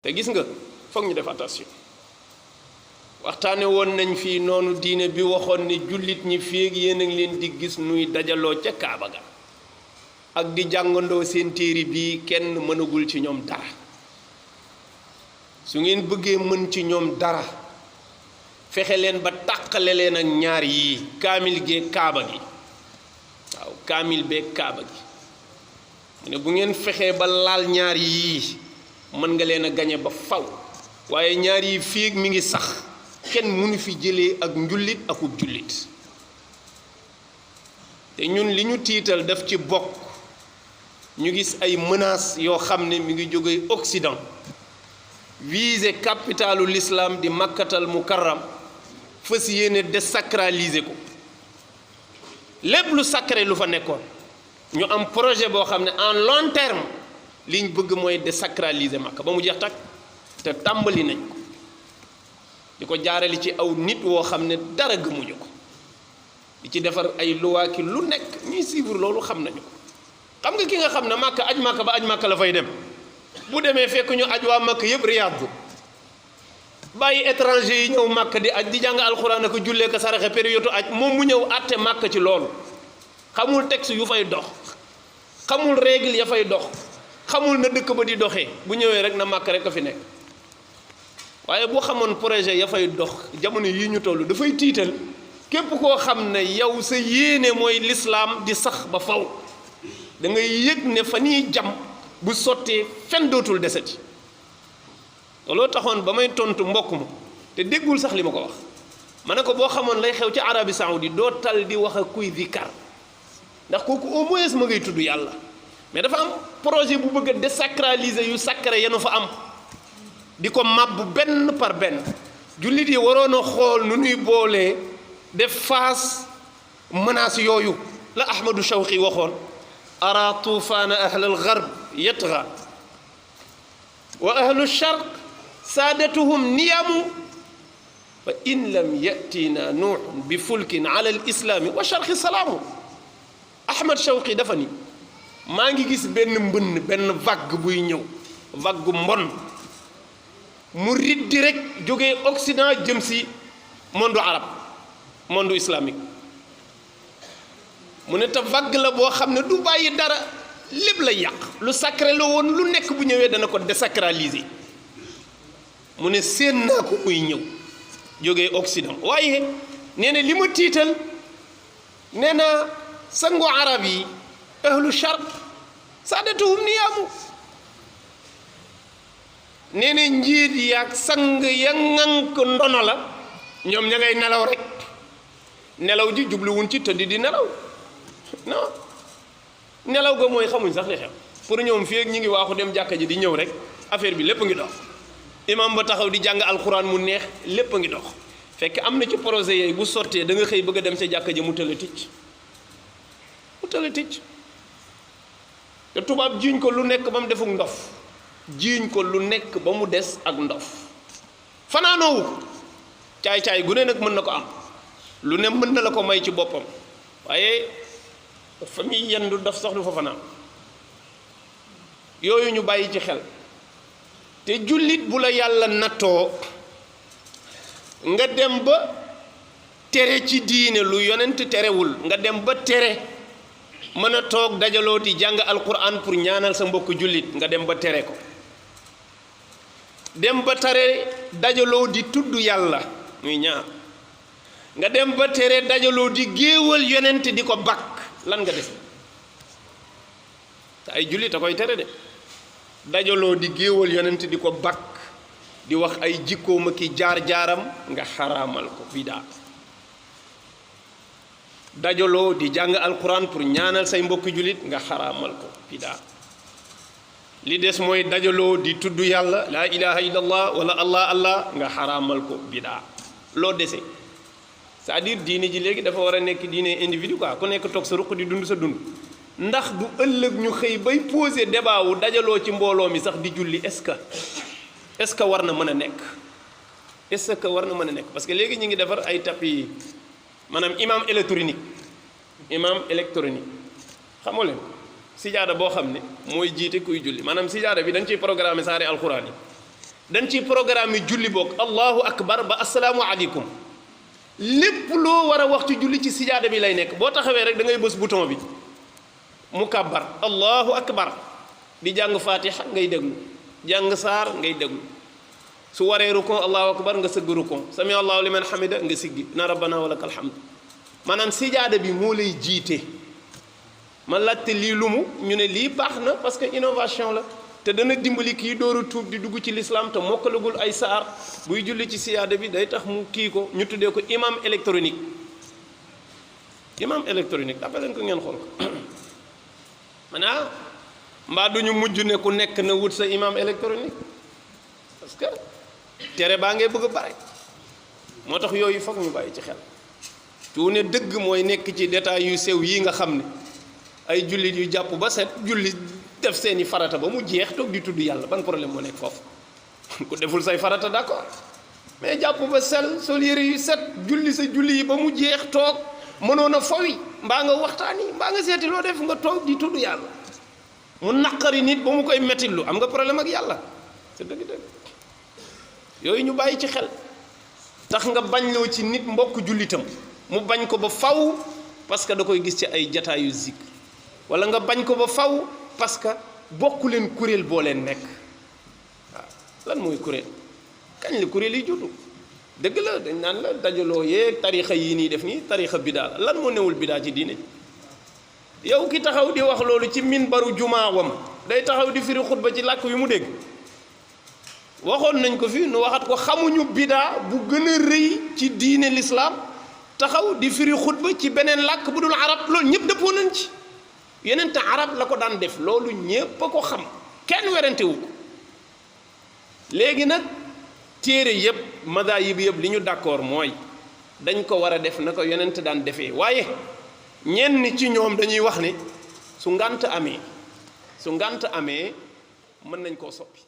te gis nga foog ñu def attention waxtaane woon nañ fii noonu diine bi waxoon ni jullit ñi féeg yéen a ngi leen di gis nuy dajaloo ca Kaaba ga ak di jàngandoo seen téere bii kenn mënagul ci ñoom dara su ngeen bëggee mën ci ñoom dara fexe leen ba tàqale leen ak ñaar yii kaamil gee Kaaba gi waaw kaamil bee Kaaba gi mu ne bu ngeen fexee ba laal ñaar yii mën nga leen a gañe ba faw waaye ñaar yi féeg mi ngi sax kenn mënu fi jëlee ak njullit akub jullit te ñun li ñu tiital daf ci bokk ñu gis ay menaces yoo xam ne mi ngi jóge Occident visé capitalu l'islam di Makkatal Mukarram fas yéene désacraliser ko lépp lu sacré lu fa nekkoon ñu am projet boo xam ne en long terme li ñu bëgg mooy désacraliser Makka ba mu jeex takk te tàmbali nañ ko di ko jaarale ci aw nit woo xam ne dara gëmuñu ko di ci defar ay luwaaki lu nekk ñuy suivre loolu xam nañu ko xam nga ki nga xam ne Makka aj Makka ba aj Makka la fay dem bu demee fekk ñu aj waa Makka yëpp Riyad bàyyi étranger yi ñëw Makka di aj di jàng alxuraan ak jullee ko saraxe période aj moom mu ñëw àtte Makka ci loolu xamul texte yu fay dox xamul règle ya fay dox xamul na dëkk ba di doxee bu ñëwee rek na Makka rek a fi nekk waaye boo xamoon projet ya fay dox jamono yi ñu toll dafay tiital képp koo xam ne yow sa yéene mooy lislaam di sax ba faw da ngay yëg ne fa nii jam bu sottee fen dootul deseti looloo taxoon ba may tontu mbokk ma te déggul sax li ma ko wax ma ne ko boo xamoon lay xew ci Arabie Saoudite doo tal di wax ak kuy zikar ndax kooku au moins ma ngay tudd yàlla mais dafa am projet bu bëgg a désacraliser yu sacré yenu fa am di ko màbb benn par benn jullit yi waroon a xool nu nuy boolee def face menace yooyu la Ahmadu Shawqi waxoon ara tuufaana ahlal garb yatgha wa ahlu sharq saadatuhum niyamu fa in lam yatina nuuhun bi fulkin ala al islaami wa sharqi salaamu Ahmad Shawqi dafa ni maa ngi gis benn mbënn benn vague buy ñëw vague mbon mu riddi rek jógee Occident jëm si monde arabe monde islamique mu ne te vague la boo xam ne du bàyyi dara lépp la yàq lu sacré la woon lu nekk bu ñëwee dana ko désacraliser mu ne séen naa ko muy ñëw jógee Occident waaye nee na li ma tiital nee na sangu arab yi ahlu sharq saadatuhum niyaamu nee na njiit yaag sang ya ŋànk ndono la ñoom ña ngay nelaw rek nelaw ji jubluwuñ ci tëdd di nelaw non nelaw ga mooy xamuñ sax li xew pour ñoom fii ak ñi ngi waaxu dem jàkka ji di ñëw rek affaire bi lépp a ngi dox imam ba taxaw di jàng alxuraan mu neex lépp a ngi dox fekk am na ci projet yooyu bu sottee da nga xëy bëgg a dem ca jàkka ji mu tëla ticc te tubaab jiiñ ko lu nekk ba mu defuk ndof jiiñ ko lu nekk ba mu des ak ndof fanaanoowu ko caay-caay gu ne nag mën na ko am lu ne mën na la ko may ci boppam waaye fa muy yendu daf sax du fa fanaan yooyu ñu bàyyi ci xel te jullit bu la yàlla nattoo nga dem ba tere ci diine lu yonent terewul nga dem ba tere mën a toog dajaloo di jàng alquran pour ñaanal sa mbokk jullit nga dem ba tere ko dem ba tere dajaloo di tudd yàlla muy ñaar nga dem ba tere dajaloo di géewal yonent di ko bakk lan nga def te ay jullit a koy tere de dajaloo di géewal yonent di ko bakk di wax ay jikkoom ak i jaar-jaaram nga xaraamal ko bidaa dajaloo di jàng alquran pour ñaanal say mbokki jullit nga xaraamal ko bidaa li des mooy dajaloo di tudd yàlla laa ilaha illallah wala allah nga xaraamal ko bidaa loo dese c'est-à-dire diine ji léegi dafa war a nekk diine individu quoi ku nekk toog sa ruq di dund sa dund ndax du ëllëg ñu xëy bay poser débat wu dajaloo ci mbooloo mi sax di julli est-ce que war na mën a nekk est-ce que war na mën a nekk parce que léegi ñu ngi defar ay tapis maanaam imam électronique xamoo leen sijaada boo xam ne mooy jiite kuy julli maanaam sijaada bi dañ ciy programmer saari alxuraan yi dañ ci programme yi julli boog allahu akbar ba asalaamu aleykum lépp loo war a wax ci julli ci sijaada bi lay nekk boo taxawee rek da ngay bës bouton bi mu kàbbar allahu akbar di jàng fatiha ngay déglu jàng saar ngay déglu su waree rukon allahu akbar nga sëgg rukon sami allahu liman hamida nga siggi na rabbana walakal hamd maanaam sijaada bi moo lay jiite ma laajte lii lumu ñu ne lii baax na parce que innovation la te dana dimbali kii dooru tuub di dugg ci l'islam te mokkalagul ay saar buy julli ci sijaada bi day tax mu kii ko ñu tuddee ko imam électronique dafa leen ko ngeen xool ko maanaam mbaa duñu mujj ne ku nekk na wut sa imam électronique parce que tere baa ngay bëgg a bare moo tax yooyu foog ñu bàyyi ci xel tuune dëgg mooy nekk ci détails yu sew yi nga xam ne ay jullit yu jàpp ba set julli def seeni farata ba mu jeex toog di tudd yàlla ban problème moo nekk foofu ku deful say farata d'accord mais jàpp ba sel sol yére yu set julli sa julli yi ba mu jeex toog mënoon a fowi mbaa nga waxtaani mbaa nga seeti loo def nga toog di tudd yàlla mu naqari nit ba mu koy mettitlu am nga problème ak yàlla c'est dëgg-dëgg yooyu ñu bàyyi ci xel tax nga bañ loo ci nit mbokk jullitam mu bañ ko ba faw parce que da koy gis ci ay jataayu zikr wala nga bañ ko ba faw parce que bokku leen kuréel boo leen nekk waaw lan mooy kuréel kañ la kuréel yi juddu dëgg la dañ naan la dajaloo yeeg tarixa yii nii def nii tarixa bidaa la lan moo newul bidaa ci diine yow ki taxaw di wax loolu ci minbaru jumaawam day taxaw di firi xutba ci làkk wi mu dégg waxoon nañ ko fi nu waxat ko xamuñu bidaa bu gën a rëy ci diine l'islam taxaw di firi xutba ci beneen làkk bu dul arab loolu ñëpp dëppoo nañ ci yeneen te arab la ko daan def loolu ñépp a ko xam kenn werante wu ko léegi nag téere yëpp madaayib yëpp li ñu d'accord mooy dañ ko war a def na ko yonent daan defee waaye ñenn ci ñoom dañuy wax ne su ngànt amee mën nañ koo soppi